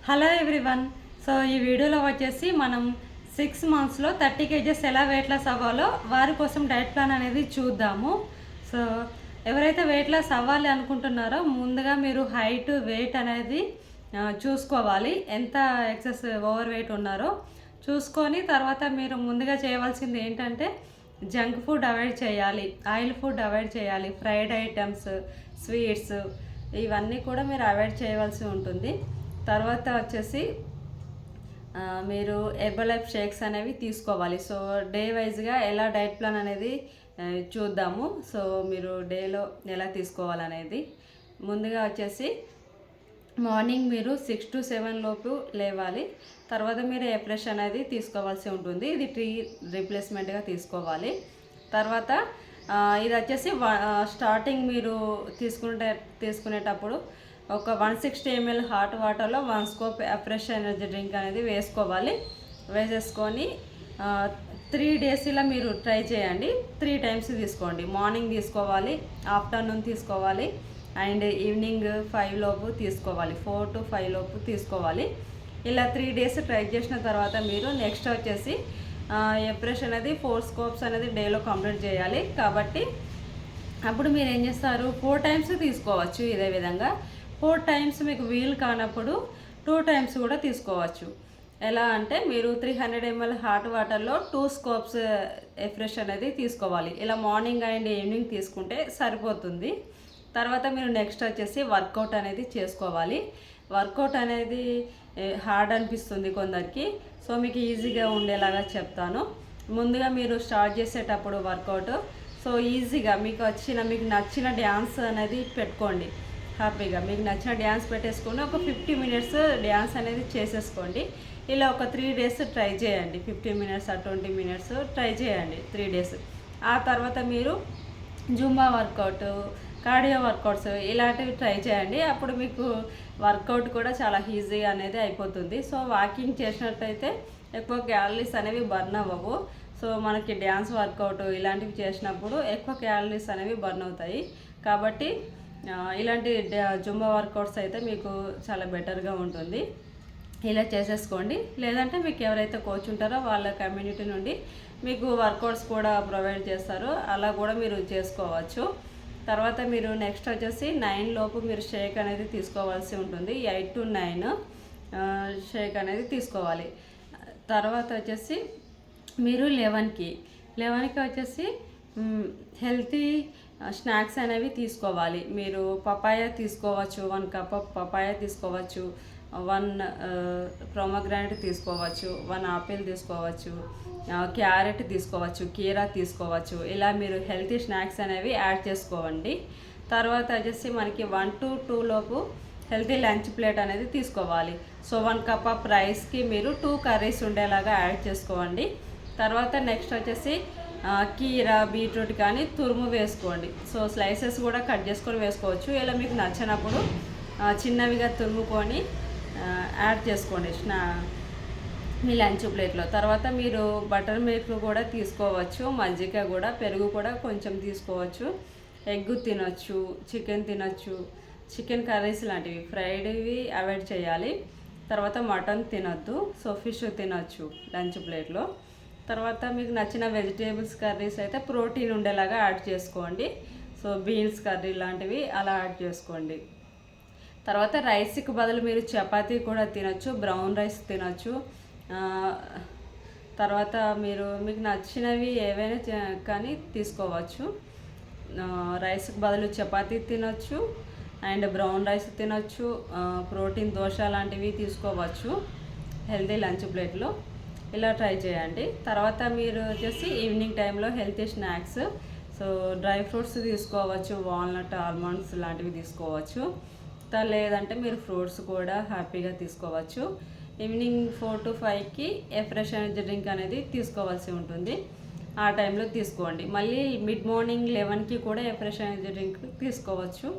Hello everyone. So ఈ వీడియోలో వచ్చేసి మనం 6 మంత్స్లో 30 కేజెస్ ఎలా వెయిట్ లాస్ అవ్వాలో వారి కోసం డైట్ ప్లాన్ అనేది చూద్దాము. సో ఎవరైతే వెయిట్ లాస్ అవ్వాలి అనుకుంటున్నారో ముందుగా మీరు హైట్ వెయిట్ అనేది చూసుకోవాలి. ఎంత ఎక్సెస్ ఓవర్ వెయిట్ ఉన్నారో చూసుకొని తర్వాత మీరు ముందుగా చేయవలసింది ఏంటంటే జంక్ ఫుడ్ అవాయిడ్ చేయాలి, ఆయిల్ ఫుడ్ అవాయిడ్ చేయాలి, ఫ్రైడ్ ఐటమ్స్, స్వీట్స్ ఇవన్నీ కూడా మీరు అవాయిడ్ చేయవలసి ఉంటుంది. తర్వాత వచ్చేసి మీరు హెర్బలైఫ్ షేక్స్ అనేవి తీసుకోవాలి. సో డే వైజ్గా ఎలా డైట్ ప్లాన్ అనేది చూద్దాము. సో మీరు డేలో ఎలా తీసుకోవాలనేది ముందుగా వచ్చేసి మార్నింగ్ మీరు 6 to 7 లోపు లేవాలి. తర్వాత మీరు ఫ్రెష్ అనేది తీసుకోవాల్సి ఉంటుంది. ఇది టీ రీప్లేస్మెంట్గా తీసుకోవాలి. తర్వాత ఇది వచ్చేసి స్టార్టింగ్ మీరు తీసుకునేటప్పుడు ఒక 160 ml హాట్ వాటర్లో 1 స్కోప్ ఫ్రెష్ ఎనర్జీ డ్రింక్ అనేది వేసేసుకొని 3 days ఇలా మీరు ట్రై చేయండి. 3 times తీసుకోండి. మార్నింగ్ తీసుకోవాలి, ఆఫ్టర్నూన్ తీసుకోవాలి అండ్ ఈవినింగ్ 5 లోపు తీసుకోవాలి, 4 to 5 లోపు తీసుకోవాలి. ఇలా 3 days ట్రై చేసిన తర్వాత మీరు నెక్స్ట్ వచ్చేసి ఫ్రెష్ అనేది 4 స్కోప్స్ అనేది డేలో కంప్లీట్ చేయాలి. కాబట్టి అప్పుడు మీరు ఏం చేస్తారు, 4 times తీసుకోవచ్చు. ఇదే విధంగా 4 times మీకు వీలు కానప్పుడు 2 times కూడా తీసుకోవచ్చు. ఎలా అంటే మీరు 300 ml హాట్ వాటర్లో 2 స్కోప్స్ ఫ్రెష్ అనేది తీసుకోవాలి. ఇలా మార్నింగ్ అండ్ ఈవినింగ్ తీసుకుంటే సరిపోతుంది. తర్వాత మీరు నెక్స్ట్ వచ్చేసి వర్కౌట్ అనేది చేసుకోవాలి. వర్కౌట్ అనేది హార్డ్ అనిపిస్తుంది కొందరికి, సో మీకు ఈజీగా ఉండేలాగా చెప్తాను. ముందుగా మీరు స్టార్ట్ చేసేటప్పుడు వర్కౌట్ సో ఈజీగా మీకు నచ్చిన డ్యాన్స్ అనేది పెట్టుకోండి. హ్యాపీగా మీకు నచ్చిన డ్యాన్స్ పెట్టేసుకొని ఒక 50 minutes డ్యాన్స్ అనేది చేసేసుకోండి. ఇలా ఒక 3 days ట్రై చేయండి. 15 minutes or 20 minutes ట్రై చేయండి 3 days. ఆ తర్వాత మీరు జుంబా వర్కౌట్, కార్డియో వర్కౌట్స్ ఇలాంటివి ట్రై చేయండి. అప్పుడు మీకు వర్కౌట్ కూడా చాలా ఈజీగా అనేది అయిపోతుంది. సో వాకింగ్ చేసినట్టయితే ఎక్కువ క్యాలరీస్ అనేవి బర్న్ అవ్వవు. సో మనకి డ్యాన్స్ వర్కౌట్ ఇలాంటివి చేసినప్పుడు ఎక్కువ క్యాలరీస్ అనేవి బర్న్ అవుతాయి. కాబట్టి ఇలాంటి జుంబా వర్కౌట్స్ అయితే మీకు చాలా బెటర్గా ఉంటుంది. ఇలా చేసేసుకోండి. లేదంటే మీకు ఎవరైతే కోచ్ ఉంటారో వాళ్ళ కమ్యూనిటీ నుండి మీకు వర్కౌట్స్ కూడా ప్రొవైడ్ చేస్తారు, అలా కూడా మీరు చేసుకోవచ్చు. తర్వాత మీరు నెక్స్ట్ వచ్చేసి 9 లోపు మీరు షేక్ అనేది తీసుకోవాల్సి ఉంటుంది. 8 to 9 షేక్ అనేది తీసుకోవాలి. తర్వాత వచ్చేసి మీరు 11కి వచ్చేసి హెల్తీ స్నాక్స్ అనేవి తీసుకోవాలి. మీరు పపాయ తీసుకోవచ్చు, 1 cup పపాయ తీసుకోవచ్చు, 1 ప్రొమోగ్రానేట్ తీసుకోవచ్చు, 1 ఆపిల్ తీసుకోవచ్చు, క్యారెట్ తీసుకోవచ్చు, కీరా తీసుకోవచ్చు. ఇలా మీరు హెల్తీ స్నాక్స్ అనేవి యాడ్ చేసుకోవండి. తర్వాత వచ్చేసి మనకి 1 to 2 లోపు హెల్తీ లంచ్ ప్లేట్ అనేది తీసుకోవాలి. సో 1 cup రైస్కి మీరు 2 curries ఉండేలాగా యాడ్ చేసుకోండి. తర్వాత నెక్స్ట్ వచ్చేసి కీరా, బీట్రూట్ కానీ తురుము వేసుకోండి. సో స్లైసెస్ కూడా కట్ చేసుకొని వేసుకోవచ్చు. ఇలా మీకు నచ్చినప్పుడు చిన్నవిగా తురుముకొని యాడ్ చేసుకోండి మీ లంచ్ ప్లేట్లో. తర్వాత మీరు బటర్ మిల్క్ కూడా తీసుకోవచ్చు, మజ్జిగ కూడా, పెరుగు కూడా కొంచెం తీసుకోవచ్చు. ఎగ్ తినొచ్చు, చికెన్ తినొచ్చు, చికెన్ కర్రీస్ లాంటివి ఫ్రైడ్వి అవాయిడ్ చేయాలి. తర్వాత మటన్ తినొద్దు. సో ఫిష్ తినొచ్చు లంచ్ ప్లేట్లో. తర్వాత మీకు నచ్చిన వెజిటేబుల్స్ కర్రీస్ అయితే ప్రోటీన్ ఉండేలాగా యాడ్ చేసుకోండి. సో బీన్స్ కర్రీ లాంటివి అలా యాడ్ చేసుకోండి. తర్వాత రైస్కి బదులు మీరు చపాతీ కూడా తినొచ్చు, బ్రౌన్ రైస్ తినొచ్చు. తర్వాత మీకు నచ్చినవి ఏవైనా కానీ తీసుకోవచ్చు. రైస్కి బదులు చపాతీ తినొచ్చు అండ్ బ్రౌన్ రైస్ తినొచ్చు, ప్రోటీన్ దోశ లాంటివి తీసుకోవచ్చు హెల్తీ లంచ్ ప్లేట్లో. ఇలా ట్రై చేయండి. తర్వాత మీరు వచ్చేసి ఈవినింగ్ టైంలో healthy snacks, so dry fruits తీసుకోవచ్చు, వాల్నట్, ఆల్మండ్స్ లాంటివి తీసుకోవచ్చు. లేదంటే మీరు ఫ్రూట్స్ కూడా హ్యాపీగా తీసుకోవచ్చు. ఈవినింగ్ 4 to 5కి ఫ్రెష్ ఎనర్జీ డ్రింక్ అనేది తీసుకోవాల్సి ఉంటుంది. ఆ టైంలో తీసుకోండి. మళ్ళీ మిడ్ మార్నింగ్ 11కి కూడా ఫ్రెష్ ఎనర్జీ డ్రింక్ తీసుకోవచ్చు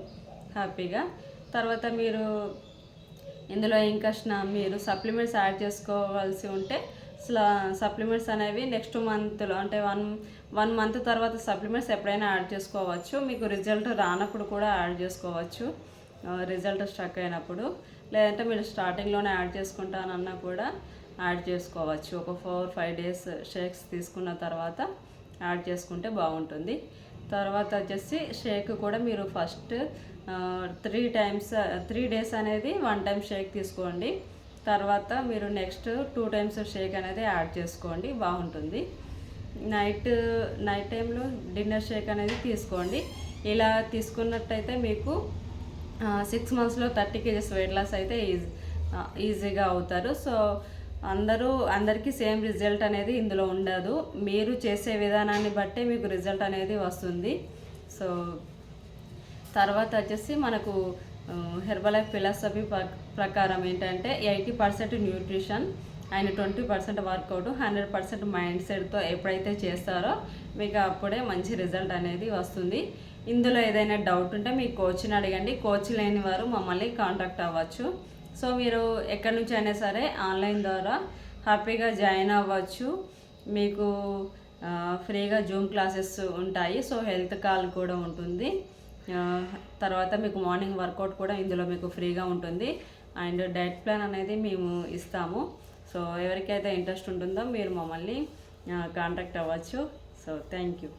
హ్యాపీగా. తర్వాత మీరు ఇందులో ఇంకా మీరు సప్లిమెంట్స్ యాడ్ చేసుకోవాల్సి ఉంటే సప్లిమెంట్స్ అనేవి నెక్స్ట్ మంత్లో అంటే 1 month తర్వాత సప్లిమెంట్స్ ఎప్పుడైనా యాడ్ చేసుకోవచ్చు. మీకు రిజల్ట్ రానప్పుడు కూడా యాడ్ చేసుకోవచ్చు, రిజల్ట్ స్ట్రక్ అయినప్పుడు. లేదంటే మీరు స్టార్టింగ్లోనే యాడ్ చేసుకుంటానన్నా కూడా యాడ్ చేసుకోవచ్చు. ఒక 4-5 డేస్ షేక్స్ తీసుకున్న తర్వాత యాడ్ చేసుకుంటే బాగుంటుంది. తర్వాత వచ్చేసి షేక్ కూడా మీరు ఫస్ట్ 3 డేస్ అనేది 1 టైం షేక్ తీసుకోండి. తర్వాత మీరు నెక్స్ట్ 2 టైమ్స్ షేక్ అనేది యాడ్ చేసుకోండి, బాగుంటుంది. నైట్ టైంలో డిన్నర్ షేక్ అనేది తీసుకోండి. ఇలా తీసుకున్నట్టయితే మీకు 6 మంత్స్లో 30 kgs వెయిట్ లాస్ అయితే ఈజీగా అవుతారు. సో అందరికీ సేమ్ రిజల్ట్ అనేది ఇందులో ఉండదు. మీరు చేసే విధానాన్ని బట్టే మీకు రిజల్ట్ అనేది వస్తుంది. సో తర్వాత వచ్చేసి మనకు హెర్బలైఫ్ ఫిలాసఫీ ప్రకారం ఏంటంటే 80% న్యూట్రిషన్ అండ్ 20% వర్కౌట్, 100% మైండ్ సెట్తో ఎప్పుడైతే చేస్తారో మీకు అప్పుడే మంచి రిజల్ట్ అనేది వస్తుంది. ఇందులో ఏదైనా డౌట్ ఉంటే మీ కోచ్ని అడగండి. కోచ్ లేని వారు మమ్మల్ని కాంటాక్ట్ అవ్వచ్చు. సో మీరు ఎక్కడి నుంచి అయినా సరే ఆన్లైన్ ద్వారా హ్యాపీగా జాయిన్ అవ్వచ్చు. మీకు ఫ్రీగా జూమ్ క్లాసెస్ ఉంటాయి. సో హెల్త్ కాల్ కూడా ఉంటుంది. తర్వాత మీకు మార్నింగ్ వర్కౌట్ కూడా ఇందులో మీకు ఫ్రీగా ఉంటుంది. అండ్ డైట్ ప్లాన్ అనేది మేము ఇస్తాము. సో ఎవరికైతే ఇంట్రెస్ట్ ఉంటుందో మీరు మమ్మల్ని కాంటాక్ట్ అవ్వచ్చు. So thank you.